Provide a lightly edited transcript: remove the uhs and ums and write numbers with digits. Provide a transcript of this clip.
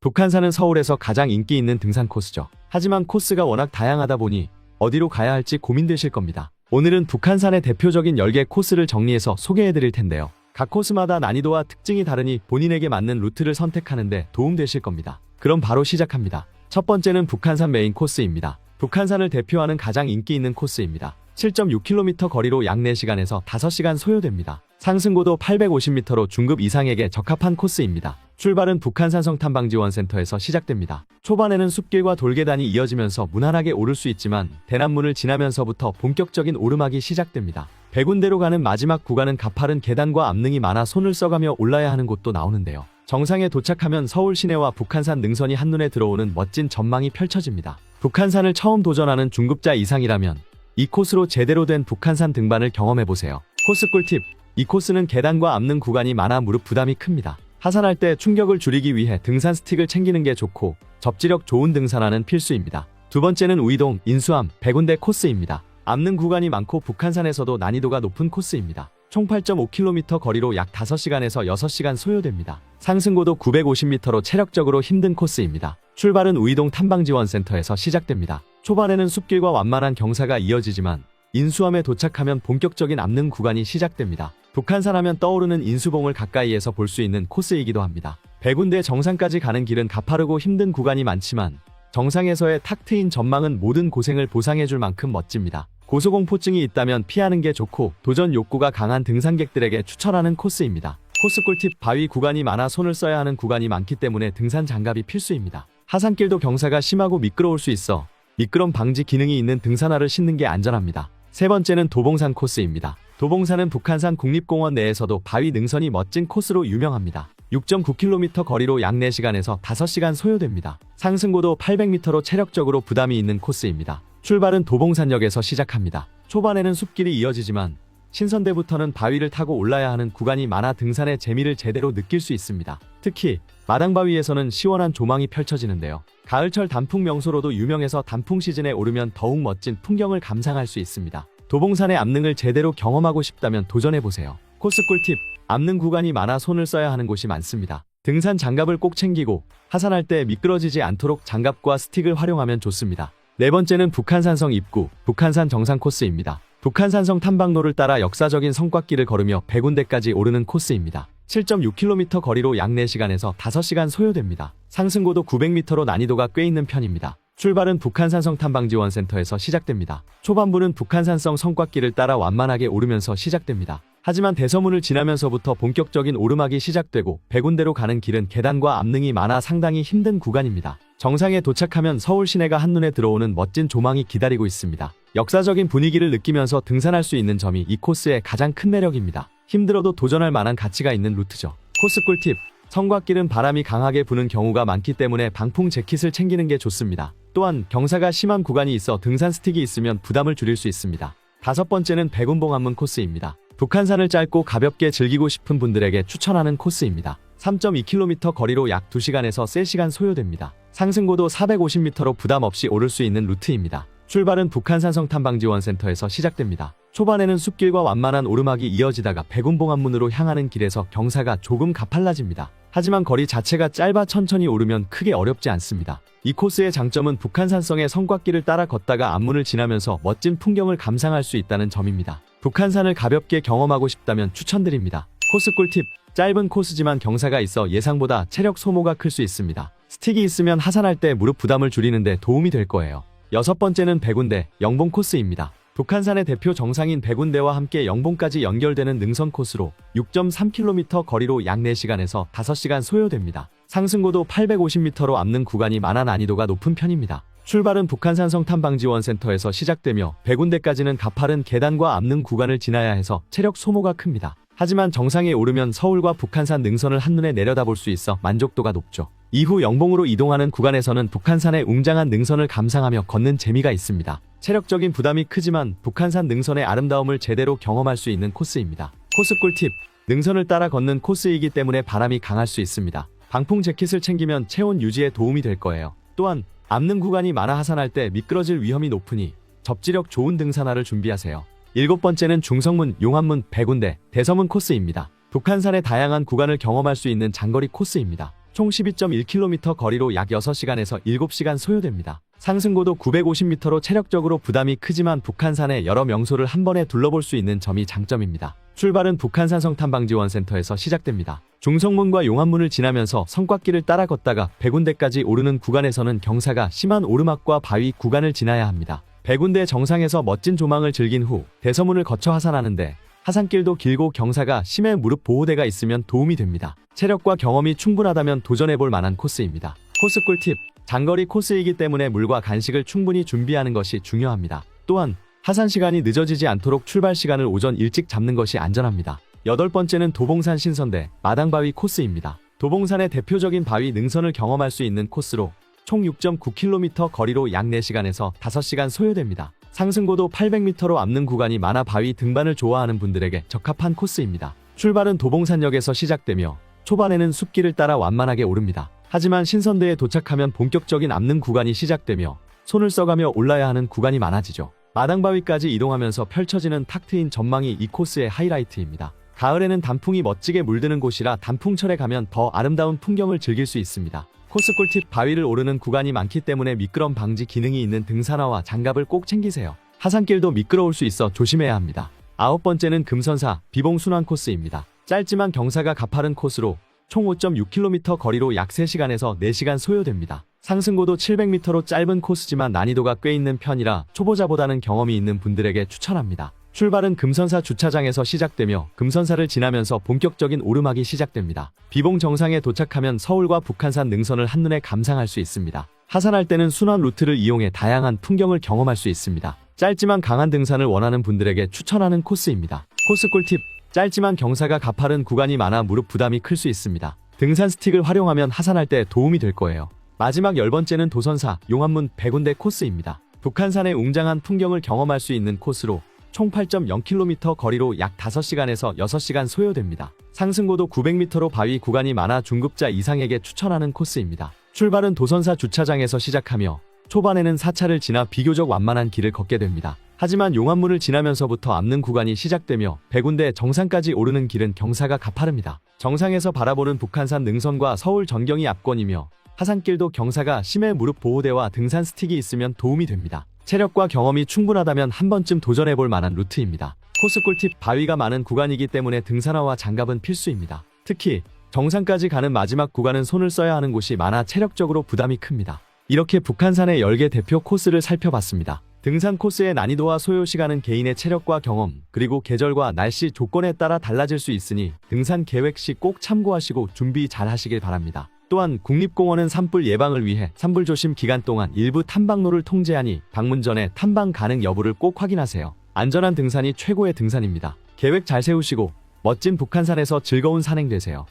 북한산은 서울에서 가장 인기 있는 등산 코스죠. 하지만 코스가 워낙 다양하다 보니 어디로 가야 할지 고민되실 겁니다. 오늘은 북한산의 대표적인 10개 코스를 정리해서 소개해드릴 텐데요. 각 코스마다 난이도와 특징이 다르니 본인에게 맞는 루트를 선택하는 데 도움되실 겁니다. 그럼 바로 시작합니다. 첫 번째는 북한산 메인 코스입니다. 북한산을 대표하는 가장 인기 있는 코스입니다. 7.6km 거리로 약 4시간에서 5시간 소요됩니다. 상승고도 850m로 중급 이상에게 적합한 코스입니다. 출발은 북한산성 탐방지원센터에서 시작됩니다. 초반에는 숲길과 돌계단이 이어지면서 무난하게 오를 수 있지만 대남문을 지나면서부터 본격적인 오르막이 시작됩니다. 100군데로 가는 마지막 구간은 가파른 계단과 암릉이 많아 손을 써가며 올라야 하는 곳도 나오는데요. 정상에 도착하면 서울 시내와 북한산 능선이 한눈에 들어오는 멋진 전망이 펼쳐집니다. 북한산을 처음 도전하는 중급자 이상이라면 이 코스로 제대로 된 북한산 등반을 경험해보세요. 코스 꿀팁! 이 코스는 계단과 암릉 구간이 많아 무릎 부담이 큽니다. 하산할 때 충격을 줄이기 위해 등산 스틱을 챙기는 게 좋고 접지력 좋은 등산화는 필수입니다. 두 번째는 우이동, 인수암, 100군데 코스입니다. 암릉 구간이 많고 북한산에서도 난이도가 높은 코스입니다. 총 8.5km 거리로 약 5시간에서 6시간 소요됩니다. 상승고도 950m로 체력적으로 힘든 코스입니다. 출발은 우이동 탐방지원센터에서 시작됩니다. 초반에는 숲길과 완만한 경사가 이어지지만 인수암에 도착하면 본격적인 암릉 구간이 시작됩니다. 북한산 하면 떠오르는 인수봉을 가까이에서 볼 수 있는 코스이기도 합니다. 100군데 정상까지 가는 길은 가파르고 힘든 구간이 많지만 정상에서의 탁 트인 전망은 모든 고생을 보상해줄 만큼 멋집니다. 고소공포증이 있다면 피하는 게 좋고 도전 욕구가 강한 등산객들에게 추천하는 코스입니다. 코스 꿀팁! 바위 구간이 많아 손을 써야 하는 구간이 많기 때문에 등산 장갑이 필수입니다. 하산길도 경사가 심하고 미끄러울 수 있어 미끄럼 방지 기능이 있는 등산화를 신는 게 안전합니다. 세 번째는 도봉산 코스입니다. 도봉산은 북한산 국립공원 내에서도 바위 능선이 멋진 코스로 유명합니다. 6.9km 거리로 약 4시간에서 5시간 소요됩니다. 상승고도 800m로 체력적으로 부담이 있는 코스입니다. 출발은 도봉산역에서 시작합니다. 초반에는 숲길이 이어지지만 신선대부터는 바위를 타고 올라야 하는 구간이 많아 등산의 재미를 제대로 느낄 수 있습니다. 특히 마당바위에서는 시원한 조망이 펼쳐지는데요. 가을철 단풍 명소로도 유명해서 단풍 시즌에 오르면 더욱 멋진 풍경을 감상할 수 있습니다. 도봉산의 암릉을 제대로 경험하고 싶다면 도전해보세요. 코스 꿀팁! 암릉 구간이 많아 손을 써야 하는 곳이 많습니다. 등산 장갑을 꼭 챙기고 하산할 때 미끄러지지 않도록 장갑과 스틱을 활용하면 좋습니다. 네 번째는 북한산성 입구, 북한산 정상 코스입니다. 북한산성 탐방로를 따라 역사적인 성곽길을 걸으며 100군데까지 오르는 코스입니다. 7.6km 거리로 약 4시간에서 5시간 소요됩니다. 상승고도 900m로 난이도가 꽤 있는 편입니다. 출발은 북한산성 탐방지원센터에서 시작됩니다. 초반부는 북한산성 성곽길을 따라 완만하게 오르면서 시작됩니다. 하지만 대서문을 지나면서부터 본격적인 오르막이 시작되고 100군데로 가는 길은 계단과 암릉이 많아 상당히 힘든 구간입니다. 정상에 도착하면 서울 시내가 한눈에 들어오는 멋진 조망이 기다리고 있습니다. 역사적인 분위기를 느끼면서 등산할 수 있는 점이 이 코스의 가장 큰 매력입니다. 힘들어도 도전할 만한 가치가 있는 루트죠. 코스 꿀팁! 성곽길은 바람이 강하게 부는 경우가 많기 때문에 방풍 재킷을 챙기는 게 좋습니다. 또한 경사가 심한 구간이 있어 등산 스틱이 있으면 부담을 줄일 수 있습니다. 다섯 번째는 백운봉암문 코스입니다. 북한산을 짧고 가볍게 즐기고 싶은 분들에게 추천하는 코스입니다. 3.2km 거리로 약 2시간에서 3시간 소요됩니다. 상승고도 450m로 부담 없이 오를 수 있는 루트입니다. 출발은 북한산성 탐방지원센터에서 시작됩니다. 초반에는 숲길과 완만한 오르막이 이어지다가 백운봉암문으로 향하는 길에서 경사가 조금 가팔라집니다. 하지만 거리 자체가 짧아 천천히 오르면 크게 어렵지 않습니다. 이 코스의 장점은 북한산성의 성곽길을 따라 걷다가 암문을 지나면서 멋진 풍경을 감상할 수 있다는 점입니다. 북한산을 가볍게 경험하고 싶다면 추천드립니다. 코스 꿀팁! 짧은 코스지만 경사가 있어 예상보다 체력 소모가 클 수 있습니다. 스틱이 있으면 하산할 때 무릎 부담을 줄이는 데 도움이 될 거예요. 여섯 번째는 100군데, 영봉 코스입니다. 북한산의 대표 정상인 100군데와 함께 영봉까지 연결되는 능선 코스로 6.3km 거리로 약 4시간에서 5시간 소요됩니다. 상승고도 850m로 암릉 구간이 많아 난이도가 높은 편입니다. 출발은 북한산성 탐방지원센터에서 시작되며 100군데까지는 가파른 계단과 암릉 구간을 지나야 해서 체력 소모가 큽니다. 하지만 정상에 오르면 서울과 북한산 능선을 한눈에 내려다볼 수 있어 만족도가 높죠. 이후 영봉으로 이동하는 구간에서는 북한산의 웅장한 능선을 감상하며 걷는 재미가 있습니다. 체력적인 부담이 크지만 북한산 능선의 아름다움을 제대로 경험할 수 있는 코스입니다. 코스 꿀팁! 능선을 따라 걷는 코스이기 때문에 바람이 강할 수 있습니다. 방풍 재킷을 챙기면 체온 유지에 도움이 될 거예요. 또한 암릉 구간이 많아 하산할 때 미끄러질 위험이 높으니 접지력 좋은 등산화를 준비하세요. 일곱 번째는 중성문, 용암문, 100군데, 대서문 코스입니다. 북한산의 다양한 구간을 경험할 수 있는 장거리 코스입니다. 총 12.1km 거리로 약 6시간에서 7시간 소요됩니다. 상승고도 950m로 체력적으로 부담이 크지만 북한산의 여러 명소를 한 번에 둘러볼 수 있는 점이 장점입니다. 출발은 북한산 성탄방지원센터에서 시작됩니다. 중성문과 용암문을 지나면서 성곽길을 따라 걷다가 백운대까지 오르는 구간에서는 경사가 심한 오르막과 바위 구간을 지나야 합니다. 백운대 정상에서 멋진 조망을 즐긴 후 대서문을 거쳐 하산하는데 하산길도 길고 경사가 심해 무릎 보호대가 있으면 도움이 됩니다. 체력과 경험이 충분하다면 도전해볼 만한 코스입니다. 코스 꿀팁: 장거리 코스이기 때문에 물과 간식을 충분히 준비하는 것이 중요합니다. 또한 하산 시간이 늦어지지 않도록 출발 시간을 오전 일찍 잡는 것이 안전합니다. 8번째는 도봉산 신선대 마당바위 코스입니다. 도봉산의 대표적인 바위 능선을 경험할 수 있는 코스로 총 6.9km 거리로 약 4시간에서 5시간 소요됩니다. 상승고도 800m로 앞는 구간이 많아 바위 등반을 좋아하는 분들에게 적합한 코스입니다. 출발은 도봉산역에서 시작되며 초반에는 숲길을 따라 완만하게 오릅니다. 하지만 신선대에 도착하면 본격적인 앞는 구간이 시작되며 손을 써가며 올라야 하는 구간이 많아지죠. 마당바위까지 이동하면서 펼쳐지는 탁 트인 전망이 이 코스의 하이라이트입니다. 가을에는 단풍이 멋지게 물드는 곳이라 단풍철에 가면 더 아름다운 풍경을 즐길 수 있습니다. 코스 꿀팁: 바위를 오르는 구간이 많기 때문에 미끄럼 방지 기능이 있는 등산화와 장갑을 꼭 챙기세요. 하산길도 미끄러울 수 있어 조심해야 합니다. 9번째는 금선사 비봉 순환 코스입니다. 짧지만 경사가 가파른 코스로 총 5.6km 거리로 약 3시간에서 4시간 소요됩니다. 상승고도 700m로 짧은 코스지만 난이도가 꽤 있는 편이라 초보자보다는 경험이 있는 분들에게 추천합니다. 출발은 금선사 주차장에서 시작되며 금선사를 지나면서 본격적인 오르막이 시작됩니다. 비봉 정상에 도착하면 서울과 북한산 능선을 한눈에 감상할 수 있습니다. 하산할 때는 순환 루트를 이용해 다양한 풍경을 경험할 수 있습니다. 짧지만 강한 등산을 원하는 분들에게 추천하는 코스입니다. 코스 꿀팁: 짧지만 경사가 가파른 구간이 많아 무릎 부담이 클 수 있습니다. 등산 스틱을 활용하면 하산할 때 도움이 될 거예요. 마지막 10번째는 도선사 용암문 백운대 코스입니다. 북한산의 웅장한 풍경을 경험할 수 있는 코스로 총 8.0km 거리로 약 5시간에서 6시간 소요됩니다. 상승고도 900m로 바위 구간이 많아 중급자 이상에게 추천하는 코스입니다. 출발은 도선사 주차장에서 시작하며 초반에는 사차를 지나 비교적 완만한 길을 걷게 됩니다. 하지만 용암문을 지나면서부터 앞는 구간이 시작되며 백운대 정상까지 오르는 길은 경사가 가파릅니다. 정상에서 바라보는 북한산 능선과 서울 전경이 압권이며 하산길도 경사가 심해 무릎 보호대와 등산 스틱이 있으면 도움이 됩니다. 체력과 경험이 충분하다면 한 번쯤 도전해볼 만한 루트입니다. 코스 꿀팁: 바위가 많은 구간이기 때문에 등산화와 장갑은 필수입니다. 특히 정상까지 가는 마지막 구간은 손을 써야 하는 곳이 많아 체력적으로 부담이 큽니다. 이렇게 북한산의 10개 대표 코스를 살펴봤습니다. 등산 코스의 난이도와 소요 시간은 개인의 체력과 경험, 그리고 계절과 날씨 조건에 따라 달라질 수 있으니 등산 계획 시 꼭 참고하시고 준비 잘 하시길 바랍니다. 또한 국립공원은 산불 예방을 위해 산불 조심 기간 동안 일부 탐방로를 통제하니 방문 전에 탐방 가능 여부를 꼭 확인하세요. 안전한 등산이 최고의 등산입니다. 계획 잘 세우시고 멋진 북한산에서 즐거운 산행 되세요.